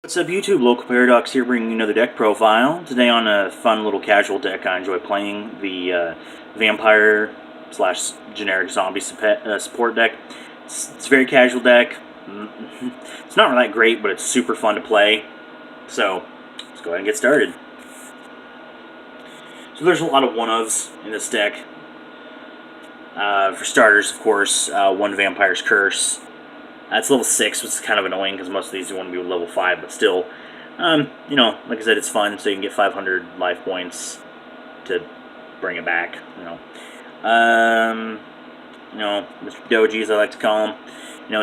What's up, YouTube? Local Paradox here, bringing you another deck profile. Today on a fun little casual deck I enjoy playing, the Vampire slash generic zombie support deck. It's a very casual deck. It's not that great, but it's super fun to play. So, let's go ahead and get started. So there's a lot of one-ofs in this deck. For starters, of course, one Vampire's Curse. It's level 6, which is kind of annoying because most of these you want to be level 5, but still, like I said, it's fun, so you can get 500 life points to bring it back, Mr. Doji, as I like to call him,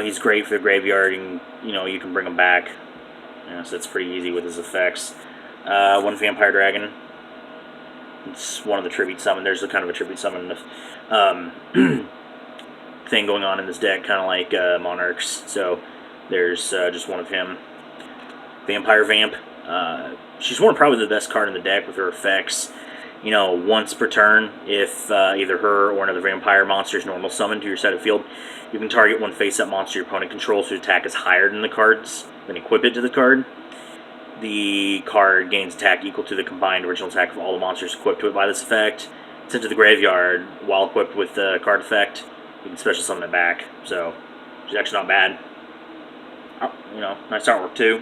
he's great for the graveyard, and, you can bring him back, so it's pretty easy with his effects. One Vampire Dragon. It's one of the tribute summon. There's a kind of a tribute summon thing going on in this deck, kind of like Monarchs. So there's just one of him. Vampire Vamp. She's probably the best card in the deck with her effects. Once per turn, if either her or another vampire monster is normal summoned to your side of the field, you can target one face-up monster your opponent controls whose attack is higher than the card's, then equip it to the card. The card gains attack equal to the combined original attack of all the monsters equipped to it by this effect. Sent to the graveyard while equipped with the card effect. You can special summon it back, so she's actually not bad. Nice artwork too.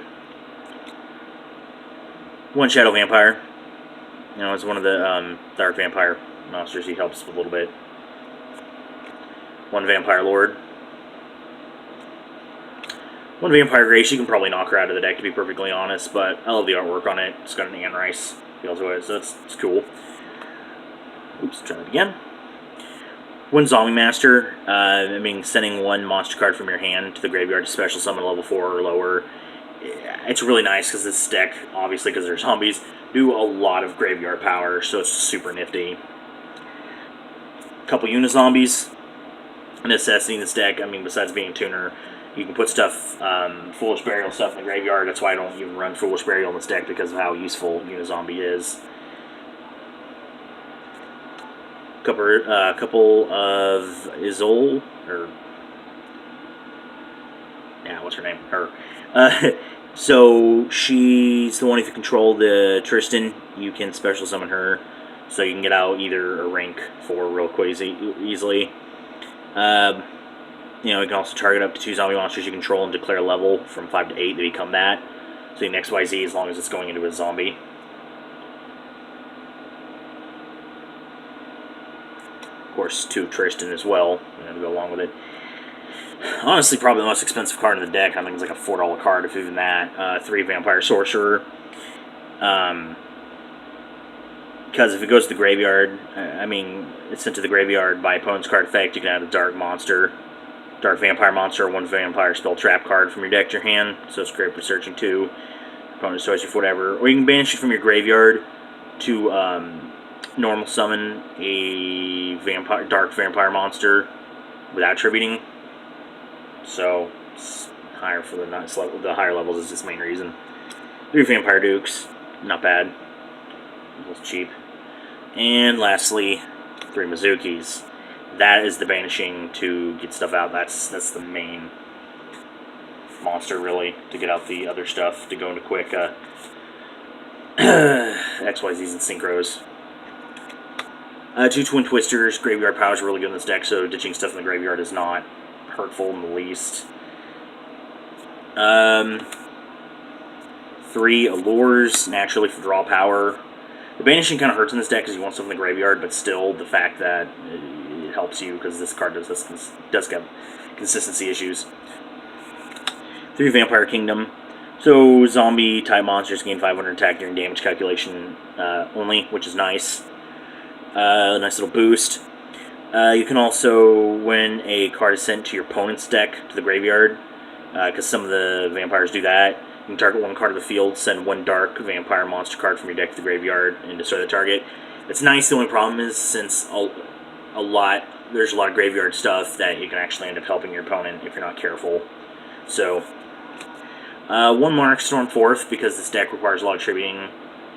One Shadow Vampire. It's one of the Dark Vampire monsters. He helps a little bit. One Vampire Lord. One Vampire Grace. You can probably knock her out of the deck, to be perfectly honest, but I love the artwork on it. It's got an Anne Rice feel to it, so it's cool. Oops, try that again. One Zombie Master, sending one monster card from your hand to the graveyard to special summon level 4 or lower. It's really nice because this deck, obviously because they're zombies, do a lot of graveyard power, so it's super nifty. A couple Unizombies. A necessity in this deck, besides being a tuner, you can put stuff, Foolish Burial stuff in the graveyard. That's why I don't even run Foolish Burial in this deck, because of how useful Unizombie is. Couple of Izol, or what's her name? Her. So she's the one. If you control the Tristan, you can special summon her, so you can get out either a rank 4 real quick easily. You can also target up to 2 zombie monsters you control and declare a level from 5 to 8 to become that. So you can XYZ as long as it's going into a zombie. Of course, 2 Tristan as well, to go along with it. Honestly, probably the most expensive card in the deck. I think it's like a $4 card, if even that. 3 Vampire Sorcerer. Because if it goes to the graveyard, it's sent to the graveyard by opponent's card effect, you can add a Dark Vampire Monster, or 1 Vampire Spell Trap card from your deck to your hand. So it's great for searching too. Opponent's choice for whatever. Or you can banish it from your graveyard to normal summon a Dark Vampire Monster without tributing. So it's higher for the higher levels is its main reason. 3 Vampire Dukes, not bad. A little cheap. And lastly, 3 Mizukis. That is the banishing to get stuff out. That's the main monster, really, to get out the other stuff, to go into quick XYZs and Synchros. 2 Twin Twisters. Graveyard power is really good in this deck, so ditching stuff in the graveyard is not hurtful in the least. 3 Allures, naturally for draw power. The banishing kind of hurts in this deck because you want stuff in the graveyard, but still, the fact that it helps you because this card does get consistency issues. 3 Vampire Kingdom. So zombie-type monsters gain 500 attack during damage calculation only, which is nice. Nice little boost. You can also, when a card is sent to your opponent's deck to the graveyard, because some of the vampires do that, you can target 1 card of the field, send 1 Dark Vampire Monster card from your deck to the graveyard, and destroy the target. It's nice. The only problem is, since there's a lot of graveyard stuff, that you can actually end up helping your opponent if you're not careful. So, 1 Monarch Storm 4th, because this deck requires a lot of tributing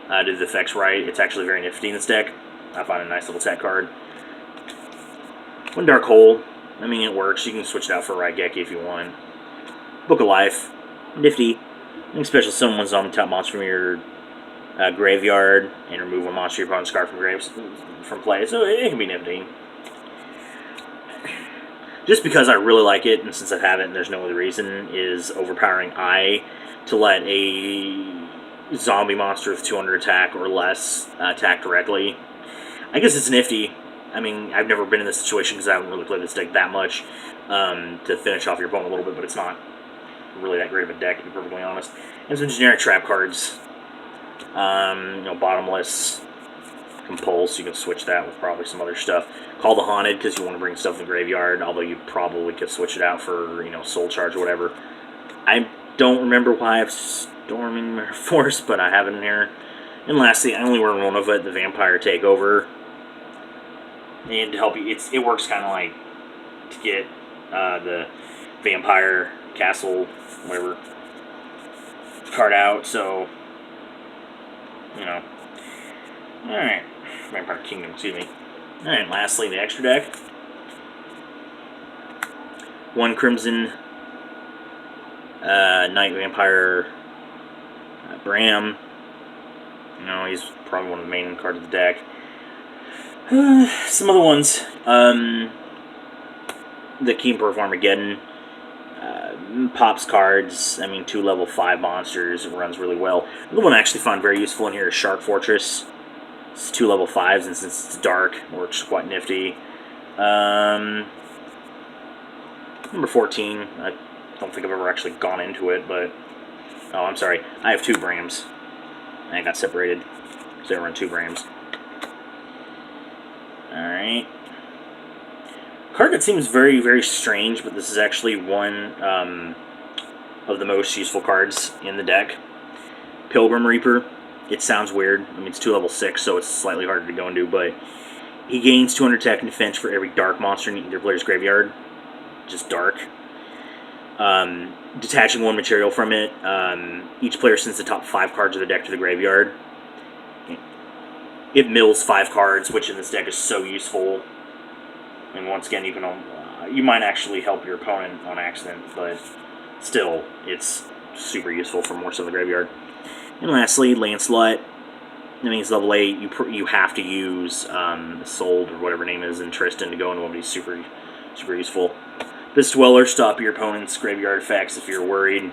to do the effects right. It's actually very nifty in this deck. I find a nice little tech card. 1 Dark Hole. It works. You can switch it out for Raigeki if you want. Book of Life. Nifty. You can special summon one zombie type monster from your graveyard and remove one monster your opponent's card from play. So it can be nifty. Just because I really like it, and since I have it and there's no other reason, is Overpowering Eye to let a zombie monster with 200 attack or less attack directly. I guess it's nifty. I mean, I've never been in this situation because I haven't really played this deck that much to finish off your opponent a little bit, but it's not really that great of a deck, to be perfectly honest. And some generic trap cards. Bottomless, Compulse, you can switch that with probably some other stuff. Call the Haunted, because you want to bring stuff in the graveyard, although you probably could switch it out for, Soul Charge or whatever. I don't remember why I have Storming Mirror Force, but I have it in here. And lastly, I only run one of it, the Vampire Takeover. And to help you, it works kind of like to get the Vampire Castle, whatever, card out, so, Alright, Vampire Kingdom, excuse me. Alright, lastly, the extra deck. 1 Crimson Night Vampire Bram. He's probably one of the main cards of the deck. Some other ones. The Keeper of Armageddon. Pops cards. 2 level 5 monsters. It runs really well. The one I actually found very useful in here is Shark Fortress. It's 2 level 5s, and since it's dark, it works quite nifty. Number 14. I don't think I've ever actually gone into it, but... Oh, I'm sorry. I have 2 Brams. I got separated, so I run 2 Brams. Alright. Card that seems very, very strange, but this is actually one of the most useful cards in the deck. Pilgrim Reaper. It sounds weird. It's 2 level 6, so it's slightly harder to go into, but he gains 200 attack and defense for every dark monster in either player's graveyard. Just dark. Detaching 1 material from it. Each player sends the top 5 cards of the deck to the graveyard. It mills 5 cards, which in this deck is so useful. And once again, you might actually help your opponent on accident, but still, it's super useful for more so in the graveyard. And lastly, Lancelot. He's level 8. You have to use Sold, or whatever name is, in Tristan to go into one, but he's super, super useful. This Dweller, stop your opponent's graveyard effects if you're worried.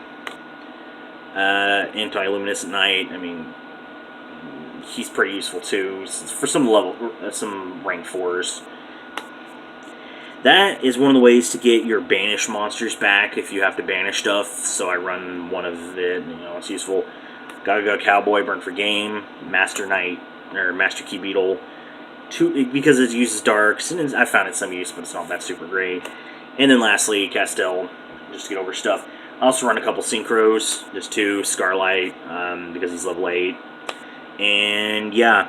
Anti-Luminescent Knight, he's pretty useful too, for some rank 4s. That is one of the ways to get your banished monsters back if you have to banish stuff, so I run one of it, it's useful. Gaga Cowboy, Burn for Game, Master Knight, or Master Key Beetle, because it uses darks, and I found it some use, but it's not that super great. And then lastly, Castell, just to get over stuff. I also run a couple Synchros, just 2, Scarlight, because he's level 8. And yeah,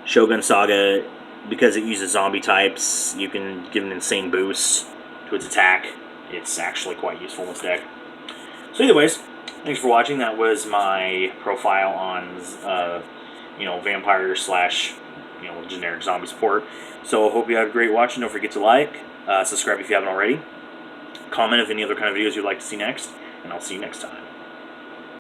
Shogun Saga, because it uses zombie types, you can give an insane boost to its attack. It's actually quite useful in this deck. So anyways, thanks for watching. That was my profile on, vampire slash, generic zombie support. So I hope you had a great watch, and don't forget to like, subscribe if you haven't already, comment if any other kind of videos you'd like to see next, and I'll see you next time.